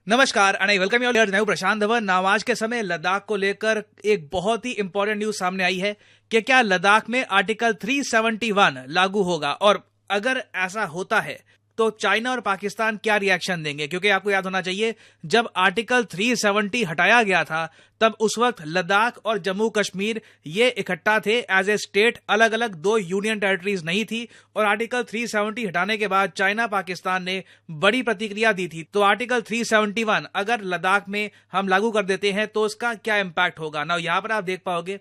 नमस्कार and I welcome you all. मैं प्रशांत Dhawan. Now आज के समय लद्दाख को लेकर एक बहुत ही इंपॉर्टेंट न्यूज सामने आई है कि क्या लद्दाख में आर्टिकल 371 लागू होगा, और अगर ऐसा होता है तो चाइना और पाकिस्तान क्या रिएक्शन देंगे। क्योंकि आपको याद होना चाहिए, जब आर्टिकल 370 हटाया गया था तब उस वक्त लद्दाख और जम्मू कश्मीर ये इकट्ठा थे एज ए स्टेट, अलग अलग दो यूनियन टेरिटरीज नहीं थी। और आर्टिकल 370 हटाने के बाद चाइना पाकिस्तान ने बड़ी प्रतिक्रिया दी थी। तो आर्टिकल 371 अगर लद्दाख में हम लागू कर देते हैं तो उसका क्या इंपैक्ट होगा ना, यहां पर आप देख पाओगे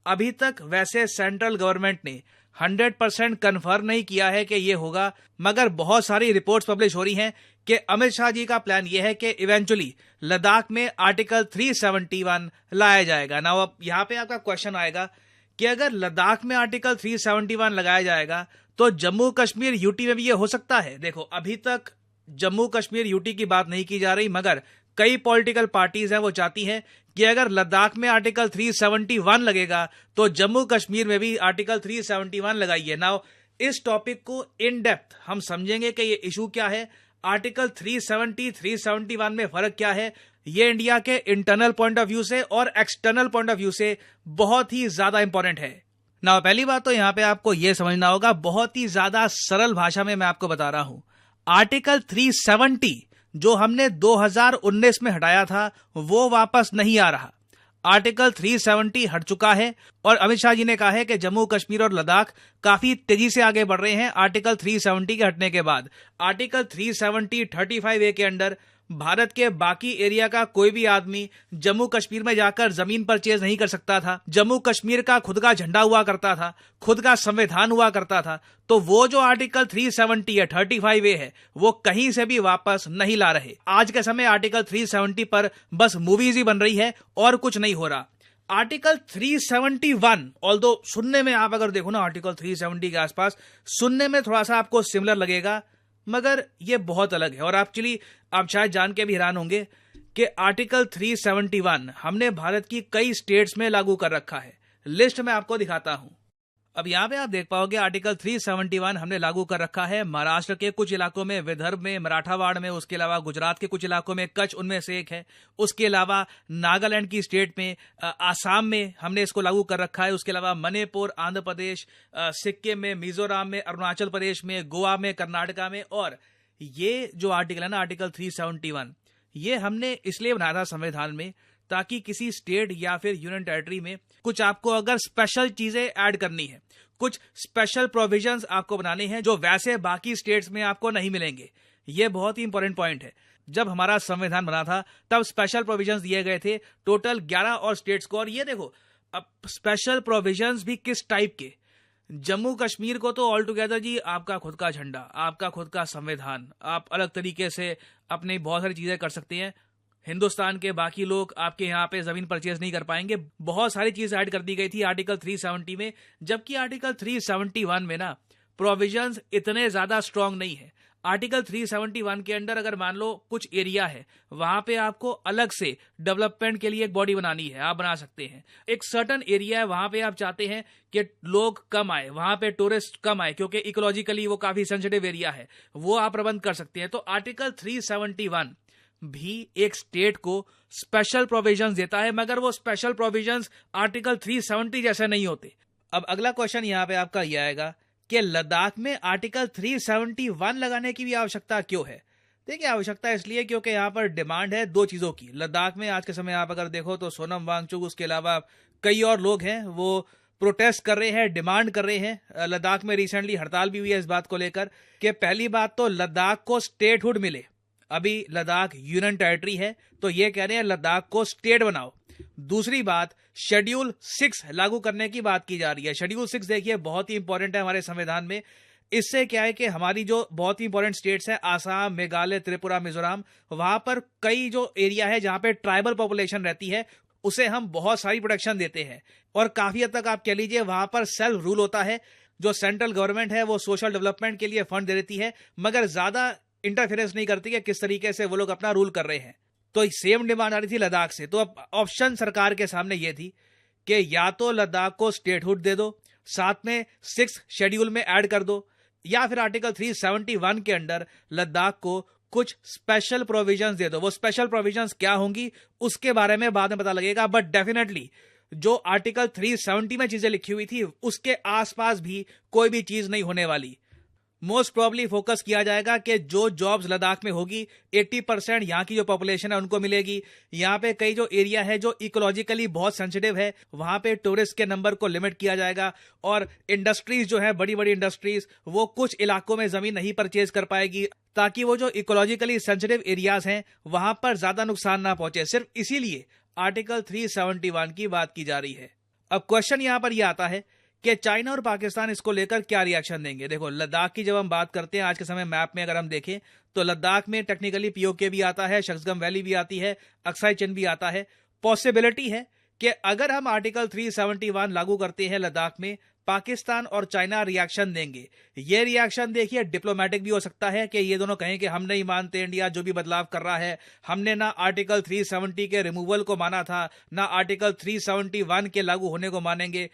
अभी तक वैसे सेंट्रल गवर्नमेंट ने 100% कन्फर्म नहीं किया है कि ये होगा, मगर बहुत सारी रिपोर्ट्स पब्लिश हो रही हैं कि अमित शाह जी का प्लान ये है कि इवेंचुअली लद्दाख में आर्टिकल 371 लाया जाएगा ना। अब यहां पे आपका क्वेश्चन आएगा कि अगर लद्दाख में आर्टिकल 371 लगाया जाएगा तो जम्मू कश्मीर यूटी में भी ये हो सकता है। देखो, अभी तक जम्मू कश्मीर यूटी की बात नहीं की जा रही, मगर कई पॉलिटिकल पार्टीज हैं वो चाहती हैं कि अगर लद्दाख में आर्टिकल 371 लगेगा तो जम्मू कश्मीर में भी आर्टिकल 371 लगाइए। नाउ इस टॉपिक को इन डेप्थ हम समझेंगे कि ये इशू क्या है, आर्टिकल 370 371 में फर्क क्या है। ये इंडिया के इंटरनल पॉइंट ऑफ व्यू से और एक्सटर्नल पॉइंट ऑफ व्यू से बहुत ही ज्यादा इंपॉर्टेंट है। ना पहली बात तो यहां पे आपको यह समझना होगा, बहुत ही ज्यादा सरल भाषा में मैं आपको बता रहा हूं, आर्टिकल 370 जो हमने 2019 में हटाया था वो वापस नहीं आ रहा। आर्टिकल 370 हट चुका है और अमित शाह जी ने कहा है कि जम्मू कश्मीर और लद्दाख काफी तेजी से आगे बढ़ रहे हैं आर्टिकल 370 के हटने के बाद। आर्टिकल 370 35A के अंडर भारत के बाकी एरिया का कोई भी आदमी जम्मू कश्मीर में जाकर जमीन परचेज नहीं कर सकता था। जम्मू कश्मीर का खुद का झंडा हुआ करता था, खुद का संविधान हुआ करता था। तो वो जो आर्टिकल 370 है 35A है वो कहीं से भी वापस नहीं ला रहे। आज के समय आर्टिकल 370 पर बस मूवीज ही बन रही है और कुछ नहीं हो रहा। आर्टिकल 371 ऑल्दो सुनने में आप अगर देखो ना, आर्टिकल 370 के आसपास सुनने में थोड़ा सा आपको सिमिलर लगेगा, मगर ये बहुत अलग है। और एक्चुअली आप शायद जान के भी हैरान होंगे कि आर्टिकल 371 हमने भारत की कई स्टेट्स में लागू कर रखा है। लिस्ट में आपको दिखाता हूं। अब यहां पे आप देख पाओगे आर्टिकल 371 हमने लागू कर रखा है महाराष्ट्र के कुछ इलाकों में, विदर्भ में, मराठावाड़ में, उसके अलावा गुजरात के कुछ इलाकों में, कच्छ उनमें से एक है। उसके अलावा नागालैंड की स्टेट में, आसाम में हमने इसको लागू कर रखा है। उसके अलावा मणिपुर, आंध्र प्रदेश, सिक्किम में, मिजोरम में, अरुणाचल प्रदेश में, गोवा में, कर्नाटका में। और ये जो आर्टिकल है ना, आर्टिकल 371, ये हमने इसलिए बनाया था संविधान में ताकि किसी स्टेट या फिर यूनियन टेरिटरी में कुछ आपको अगर स्पेशल चीजें ऐड करनी है, कुछ स्पेशल प्रोविजंस आपको बनाने हैं जो वैसे बाकी स्टेट्स में आपको नहीं मिलेंगे। यह बहुत ही इंपॉर्टेंट पॉइंट है। जब हमारा संविधान बना था तब स्पेशल प्रोविजंस दिए गए थे टोटल 11 और स्टेट्स को। और ये देखो, अब स्पेशल प्रोविजंस भी किस टाइप के। जम्मू कश्मीर को तो ऑल टुगेदर जी आपका खुद का झंडा, आपका खुद का संविधान, आप अलग तरीके से अपनी बहुत सारी चीजें कर सकते हैं। हिंदुस्तान के बाकी लोग आपके यहाँ पे जमीन परचेज नहीं कर पाएंगे। बहुत सारी चीजें ऐड कर दी गई थी आर्टिकल 370 में, जबकि आर्टिकल 371 में ना प्रोविजंस इतने ज्यादा स्ट्रांग नहीं है। आर्टिकल 371 के अंडर अगर मान लो कुछ एरिया है, वहां पे आपको अलग से डेवलपमेंट के लिए एक बॉडी बनानी है, आप बना सकते हैं। एक सर्टन एरिया है, वहां पे आप चाहते हैं कि लोग कम आए, वहां पे टूरिस्ट कम आए क्योंकि इकोलॉजिकली वो काफी सेंसिटिव एरिया है, वो आप प्रबंध कर सकते हैं। तो आर्टिकल 371 भी एक स्टेट को स्पेशल प्रोविजंस देता है, मगर वो स्पेशल प्रोविजंस आर्टिकल 370 जैसे नहीं होते। अब अगला क्वेश्चन यहां पे आपका यह आएगा कि लद्दाख में आर्टिकल 371 लगाने की भी आवश्यकता क्यों है। देखिए, आवश्यकता इसलिए क्योंकि यहां पर डिमांड है दो चीजों की। लद्दाख में आज के समय आप अगर देखो तो सोनम वांगचुक, उसके अलावा कई और लोग हैं, वो प्रोटेस्ट कर रहे हैं, डिमांड कर रहे हैं। लद्दाख में रिसेंटली हड़ताल भी हुई है इस बात को लेकर कि पहली बात तो लद्दाख को स्टेटहुड मिले। अभी लद्दाख यूनियन टेरिटरी है तो ये कह रहे हैं लद्दाख को स्टेट बनाओ। दूसरी बात, शेड्यूल 6 लागू करने की बात की जा रही है। शेड्यूल 6 देखिए बहुत ही इंपॉर्टेंट है हमारे संविधान में। इससे क्या है कि हमारी जो बहुत ही इंपॉर्टेंट स्टेट्स हैं, आसाम, मेघालय, त्रिपुरा, मिजोरम, वहां पर कई जो एरिया है जहां पे ट्राइबल पॉपुलेशन रहती है उसे हम बहुत सारी प्रोटेक्शन देते हैं। और काफी हद तक आप कह लीजिए वहां पर सेल्फ रूल होता है। जो सेंट्रल गवर्नमेंट है वो सोशल डेवलपमेंट के लिए फंड दे देती है, मगर ज्यादा इंटरफेरेंस नहीं करती है किस तरीके से वो लोग अपना रूल कर रहे हैं। तो सेम डिमांड आ रही थी लद्दाख से। तो अब ऑप्शन सरकार के सामने ये थी कि या तो लद्दाख को स्टेटहुड दे दो, साथ में 6 शेड्यूल में ऐड कर दो, या फिर आर्टिकल 371 के अंडर लद्दाख को कुछ स्पेशल प्रोविजंस दे दो। वो स्पेशल प्रोविजंस क्या होंगी उसके बारे में बाद में पता लगेगा, बट डेफिनेटली जो आर्टिकल 370 में चीजें लिखी हुई थी उसके आसपास भी कोई भी चीज नहीं होने वाली। मोस्ट प्रोबेबली फोकस किया जाएगा कि जो जॉब्स लद्दाख में होगी 80% यहाँ की जो पॉपुलेशन है उनको मिलेगी। यहाँ पे कई जो एरिया है जो इकोलॉजिकली बहुत सेंसिटिव है वहां पे टूरिस्ट के नंबर को लिमिट किया जाएगा, और इंडस्ट्रीज जो है बड़ी बड़ी इंडस्ट्रीज वो कुछ इलाकों में जमीन नहीं परचेज कर पाएगी ताकि वो जो इकोलॉजिकली सेंसिटिव एरियाज हैं वहां पर ज्यादा नुकसान ना पहुंचे। सिर्फ इसीलिए आर्टिकल 371 की बात की जा रही है। अब क्वेश्चन यहां पर यह आता है कि चाइना और पाकिस्तान इसको लेकर क्या रिएक्शन देंगे। देखो, लद्दाख की जब हम बात करते हैं आज के समय मैप में अगर हम देखें तो लद्दाख में टेक्निकली पीओके भी आता है, शक्सगम वैली भी आती है, अक्साई चिन भी आता है। पॉसिबिलिटी है कि अगर हम आर्टिकल 371 लागू करते हैं लद्दाख में, पाकिस्तान और चाइना रिएक्शन देंगे। ये रिएक्शन देखिए डिप्लोमेटिक भी हो सकता है कि ये दोनों कहें कि हम नहीं मानते इंडिया जो भी बदलाव कर रहा है, हमने ना आर्टिकल 370 के रिमूवल को माना था ना आर्टिकल 371 के लागू होने को मानेंगे।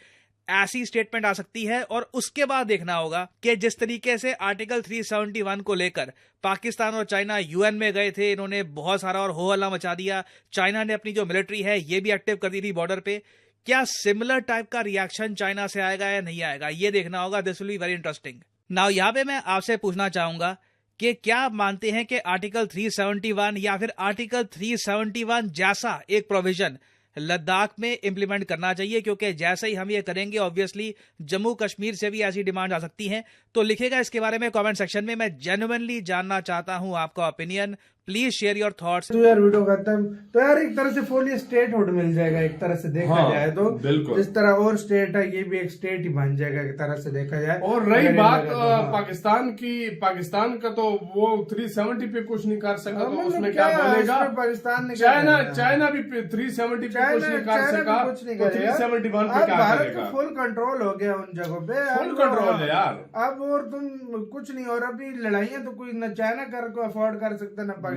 ऐसी स्टेटमेंट आ सकती है और उसके बाद देखना होगा कि जिस तरीके से आर्टिकल 371 को लेकर पाकिस्तान और चाइना यूएन में गए थे, इन्होंने बहुत सारा और हो हल्ला मचा दिया। चाइना ने अपनी जो मिलिट्री है ये भी एक्टिव कर दी थी बॉर्डर पे। क्या सिमिलर टाइप का रिएक्शन चाइना से आएगा या नहीं आएगा, ये देखना होगा। This will be very interesting. Now यहाँ पे मैं आपसे पूछना चाहूंगा कि क्या आप मानते हैं कि आर्टिकल 371 या फिर आर्टिकल 371 जैसा एक प्रोविजन लद्दाख में इंप्लीमेंट करना चाहिए? क्योंकि जैसे ही हम ये करेंगे ऑब्वियसली जम्मू कश्मीर से भी ऐसी डिमांड आ सकती हैं। तो लिखेगा इसके बारे में कमेंट सेक्शन में। मैं जेन्युइनली जानना चाहता हूं आपका opinion. Please share your thoughts. तो यार वीडियो खत्म तो यार एक तरह से फुल स्टेटहुड मिल जाएगा एक तरह से देखा जाए तो। जिस तरह और स्टेट है ये भी एक स्टेट ही बन जाएगा एक तरह से देखा जाए। और रही बात पाकिस्तान की, पाकिस्तान का तो वो 370 पे कुछ नहीं कर सका, तो उसमें क्या बोलेगा पाकिस्तान ने? चाइना भी 370 पे कुछ नहीं कर सका, तो 371 पे क्या करेगा? फुल कंट्रोल हो गया उन जगहों पे, फुल कंट्रोल है यार अब। और तुम कुछ नहीं, और अभी लड़ाइयाँ तो कोई न चाइना कर को अफोर्ड कर सकता न पाकिस्तान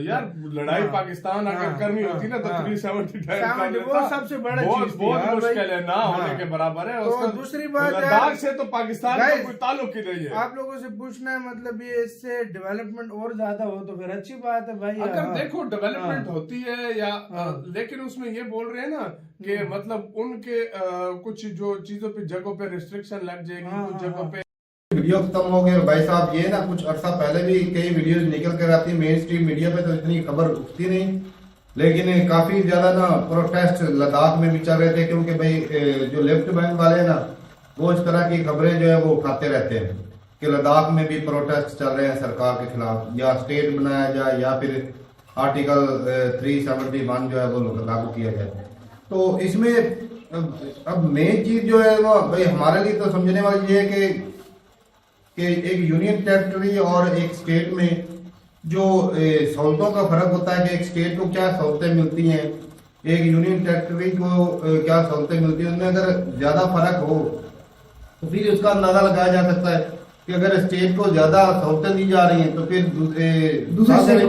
यार। लड़ाई पाकिस्तान अगर करनी होती ना तो 370 वो सबसे बड़ा चीज बहुत मुश्किल है, ना होने के बराबर है। तो दूसरी बात लद्दाख से तो पाकिस्तान का कोई ताल्लुक ही नहीं है। आप लोगों से पूछना है मतलब ये इससे डेवलपमेंट और ज्यादा हो तो फिर अच्छी बात है भाई। अगर देखो डेवलपमेंट होती है या लेकिन उसमें ये बोल रहे हैं ना कि मतलब उनके कुछ जो चीजों पे जगहों पे रिस्ट्रिक्शन लग जाएगी, कुछ जगहों पे। वीडियो खत्म हो गया भाई साहब। ये ना कुछ अर्सा पहले भी कई वीडियोस निकल कर आती, मेन स्ट्रीम मीडिया पे तो इतनी खबर उठती नहीं, लेकिन काफी ज्यादा ना प्रोटेस्ट लद्दाख में भी चल रहे थे, क्योंकि भाई जो लेफ्ट बैंक वाले ना वो इस तरह की खबरें जो है वो खाते रहते हैं कि लद्दाख में भी प्रोटेस्ट चल रहे हैं सरकार के खिलाफ, या स्टेट बनाया जाए या फिर आर्टिकल 371 जो है वो लागू किया जाए। तो इसमें अब मेन चीज जो है वो भाई हमारे लिए तो समझने वाली ये है कि एक यूनियन टेरिटरी और एक स्टेट में जो सहूलतों का फर्क होता है कि एक स्टेट को क्या सहूलतें मिलती हैं, एक यूनियन टेरिटरी को क्या सहूलतें मिलती हैं, उनमें अगर ज्यादा फर्क हो तो फिर उसका अंदाजा लगाया जा सकता है कि अगर स्टेट को ज्यादा सहूलतें दी जा रही हैं तो फिर दूसरे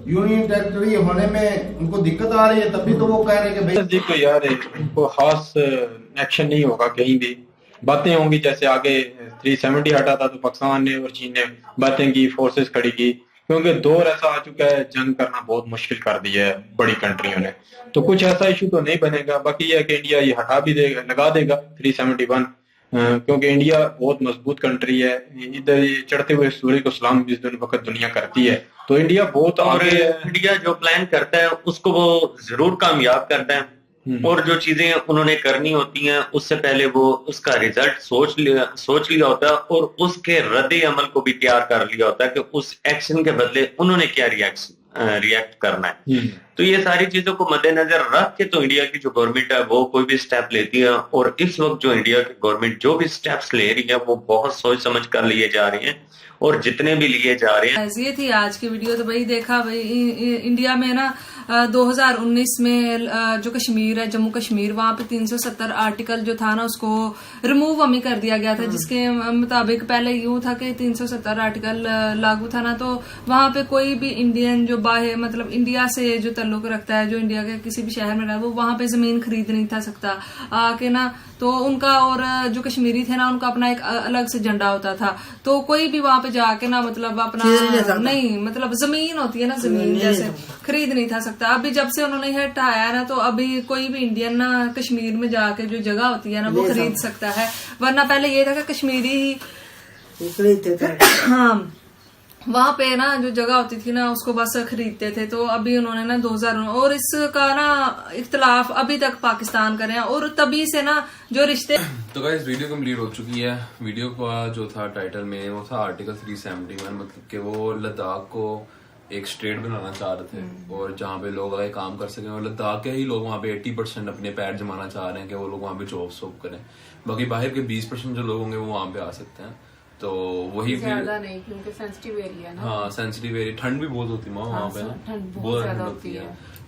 यूनियन टेरिटरी होने में उनको दिक्कत आ रही है, तभी तो वो कह रहे हैं कि भाई तो यार इनको खास एक्शन नहीं होगा, कहीं भी बातें होंगी। जैसे आगे 370 हटा था तो पाकिस्तान ने और चीन ने बातें की, फोर्सेस खड़ी की, क्योंकि दौर ऐसा आ चुका है जंग करना बहुत मुश्किल कर दिया है बड़ी कंट्रियों ने। तो कुछ ऐसा इशू तो नहीं बनेगा। बाकी यह है कि इंडिया ये हटा भी देगा, लगा देगा 371, क्योंकि इंडिया बहुत मजबूत कंट्री है। इधर चढ़ते हुए सूर्य को सलाम जिस वक्त दुनिया करती है, तो इंडिया बहुत आगे है। इंडिया जो प्लान करता है उसको वो जरूर कामयाब करता है, और जो चीजें उन्होंने करनी होती हैं उससे पहले वो उसका रिजल्ट सोच लिया होता है और उसके रद्द अमल को भी तैयार कर लिया होता है कि उस एक्शन के बदले उन्होंने क्या रिएक्ट करना है। तो ये सारी चीजों को मद्देनजर रख के तो इंडिया की जो गवर्नमेंट है वो कोई भी स्टेप लेती है, और इस वक्त जो इंडिया की गवर्नमेंट जो भी स्टेप्स ले रही है वो बहुत सोच समझ कर लिए जा रहे हैं, और जितने भी लिए जा रहे हैं। ये थी आज की वीडियो। तो भाई देखा भाई इंडिया में ना 2019 में जो कश्मीर है, जम्मू कश्मीर, वहां पे 370 आर्टिकल जो था ना उसको रिमूव हमें कर दिया गया था, जिसके मुताबिक पहले यूं था कि 370 आर्टिकल लागू था ना, तो वहां पे कोई भी इंडियन जो बाहर मतलब इंडिया से जो ताल्लुक रखता है, जो इंडिया के किसी भी शहर में रहा, वो वहां पे जमीन खरीद नहीं था सकता आके ना। तो उनका और जो कश्मीरी थे ना, उनका अपना एक अलग से झंडा होता था। तो कोई भी वहां पे जाके ना मतलब अपना नहीं, मतलब जमीन होती है ना, जमीन जैसे खरीद नहीं था सकता। अभी जब से उन्होंने हटाया ना, तो अभी कोई भी इंडियन ना कश्मीर में जाके जो जगह होती है ना वो खरीद सकता है। वरना पहले ये था कि कश्मीरी ही हाँ वहां पे ना जो जगह होती थी ना उसको बस खरीदते थे। तो अभी उन्होंने ना 2000 और इसका ना इख्तलाफ अभी तक पाकिस्तान कर रहे हैं, और तभी से ना जो रिश्ते। तो गाइस वीडियो कंप्लीट हो चुकी है। वीडियो का जो था टाइटल में वो था आर्टिकल 371, मतलब कि वो लद्दाख को एक स्टेट बनाना चाह रहे थे और जहाँ पे लोग आगे काम कर सकें, और लद्दाख के ही लोग वहाँ पे 80% अपने पैर जमाना चाह रहे हैं कि वो लोग वहाँ पे जॉब शॉप करें। बाकी बाहर के 20% जो लोग होंगे वो वहाँ पे आ सकते हैं। तो वही ज्यादा नहीं, क्योंकि सेंसिटिव एरिया है ना। हाँ सेंसिटिव एरिया, ठंड भी बहुत होती है वहाँ पे ना, बहुत ठंड होती है।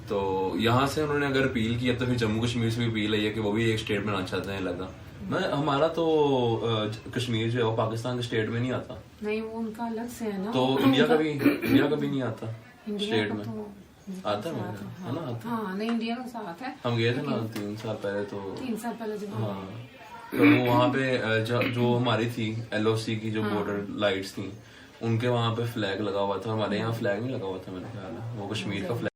तो यहाँ से उन्होंने अगर अपील की है तो फिर जम्मू कश्मीर से भी अपील है कि वो भी एक स्टेट बनाना चाहते हैं लगा। हमारा तो कश्मीर जो है वो पाकिस्तान के स्टेट में नहीं आता। नहीं, वो उनका अलग से है ना। तो इंडिया का भी नहीं आता स्टेट में। आता है ना? आता। हाँ नहीं, इंडिया का साथ है। हम गए थे ना 3 साल पहले, तो 3 साल पहले जब हाँ, तो वो वहाँ पे जो हमारी थी LOC की जो बॉर्डर लाइट्स थी, उनके वहाँ पे फ्लैग लगा हुआ था। हमारे यहाँ फ्लैग नहीं लगा हुआ था, मेरे ख्याल है वो कश्मीर का फ्लैग